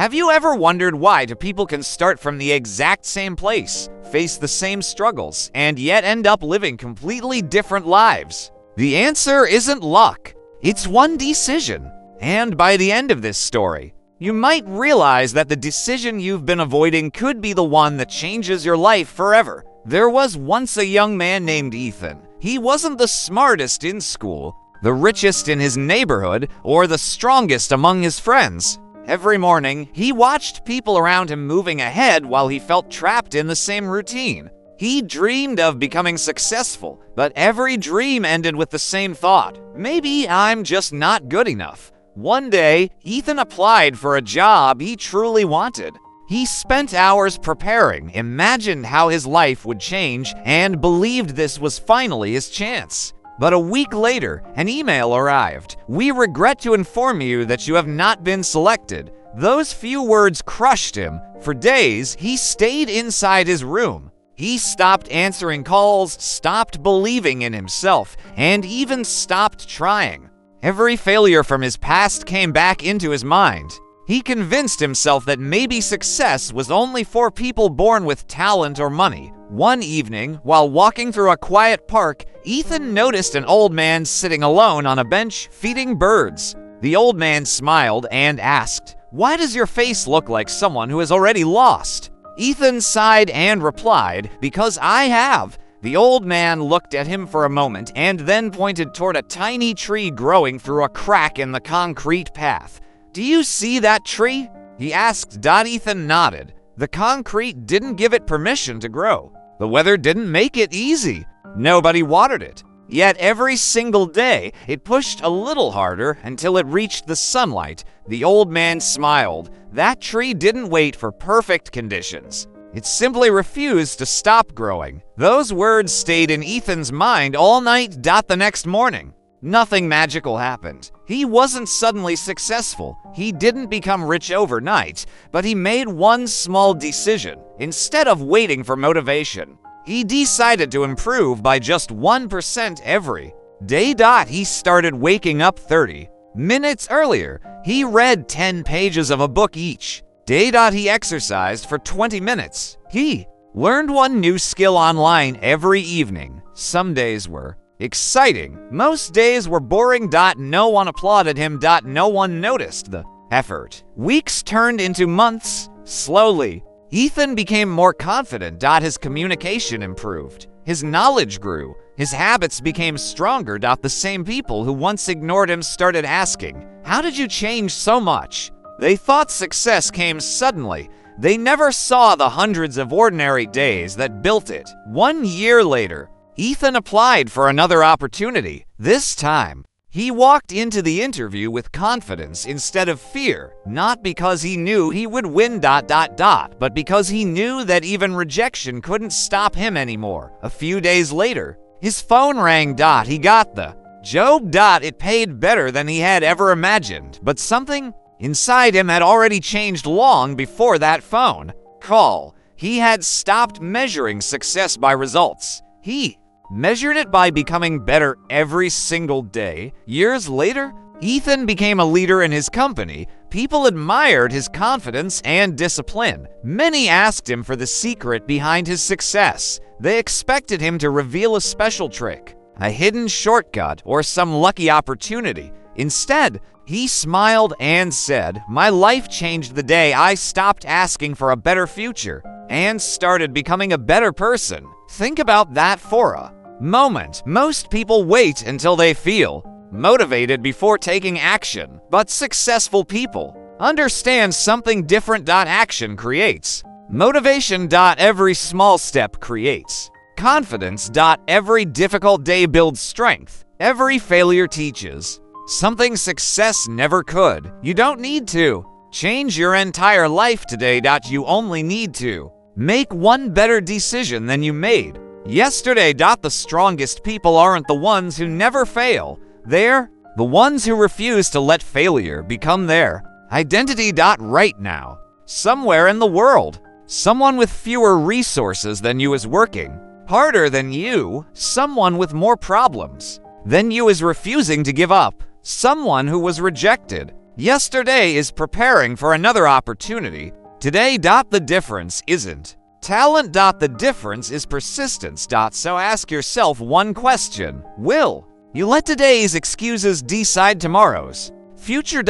Have you ever wondered why do people can start from the exact same place, face the same struggles, and yet end up living completely different lives? The answer isn't luck. It's one decision. And by the end of this story, you might realize that the decision you've been avoiding could be the one that changes your life forever. There was once a young man named Ethan. He wasn't the smartest in school, the richest in his neighborhood, or the strongest among his friends. Every morning, he watched people around him moving ahead while he felt trapped in the same routine. He dreamed of becoming successful, but every dream ended with the same thought: maybe I'm just not good enough. One day, Ethan applied for a job he truly wanted. He spent hours preparing, imagined how his life would change, and believed this was finally his chance. But a week later, an email arrived. "We regret to inform you that you have not been selected." Those few words crushed him. For days, he stayed inside his room. He stopped answering calls, stopped believing in himself, and even stopped trying. Every failure from his past came back into his mind. He convinced himself that maybe success was only for people born with talent or money. One evening, while walking through a quiet park, Ethan noticed an old man sitting alone on a bench feeding birds. The old man smiled and asked, "Why does your face look like someone who has already lost?" Ethan sighed and replied, "Because I have." The old man looked at him for a moment and then pointed toward a tiny tree growing through a crack in the concrete path. "Do you see that tree?" he asked. Ethan nodded. The concrete didn't give it permission to grow. The weather didn't make it easy. Nobody watered it. Yet every single day, it pushed a little harder until it reached the sunlight. The old man smiled. That tree didn't wait for perfect conditions. It simply refused to stop growing. Those words stayed in Ethan's mind all night. The next morning, nothing magical happened. He wasn't suddenly successful. He didn't become rich overnight, but he made one small decision. Instead of waiting for motivation, he decided to improve by just 1% every day. He started waking up 30 minutes earlier. He read 10 pages of a book each day. He exercised for 20 minutes. He learned one new skill online every evening. Some days were exciting. Most days were boring. No one applauded him. No one noticed the effort. Weeks turned into months. Slowly, Ethan became more confident. His communication improved. His knowledge grew. His habits became stronger. The same people who once ignored him started asking, "How did you change so much?" They thought success came suddenly. They never saw the hundreds of ordinary days that built it. 1 year later, Ethan applied for another opportunity. This time, he walked into the interview with confidence instead of fear, not because he knew he would win, but because he knew that even rejection couldn't stop him anymore. A few days later, his phone rang. He got the job. It paid better than he had ever imagined, but something inside him had already changed long before that phone call. He had stopped measuring success by results. He measured it by becoming better every single day. Years later, Ethan became a leader in his company. People admired his confidence and discipline. Many asked him for the secret behind his success. They expected him to reveal a special trick, a hidden shortcut, or some lucky opportunity. Instead, he smiled and said, "My life changed the day I stopped asking for a better future and started becoming a better person." Think about that for a moment. Most people wait until they feel motivated before taking action, but successful people understand something different. Action creates motivation. Every small step creates confidence. Every difficult day builds strength. Every failure teaches something success never could. You don't need to change your entire life today. You only need to make one better decision than you made yesterday. The strongest people aren't the ones who never fail. They're the ones who refuse to let failure become their identity. Right now, somewhere in the world, someone with fewer resources than you is working harder than you. Someone with more problems than you is refusing to give up. Someone who was rejected Yesterday is preparing for another opportunity. Today. The difference isn't talent. The difference is persistence. So ask yourself one question. Will you let today's excuses decide tomorrow's future?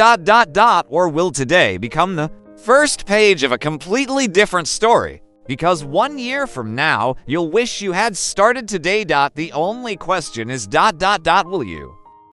Or will today become the first page of a completely different story? Because 1 year from now, you'll wish you had started today. The only question is. Will you?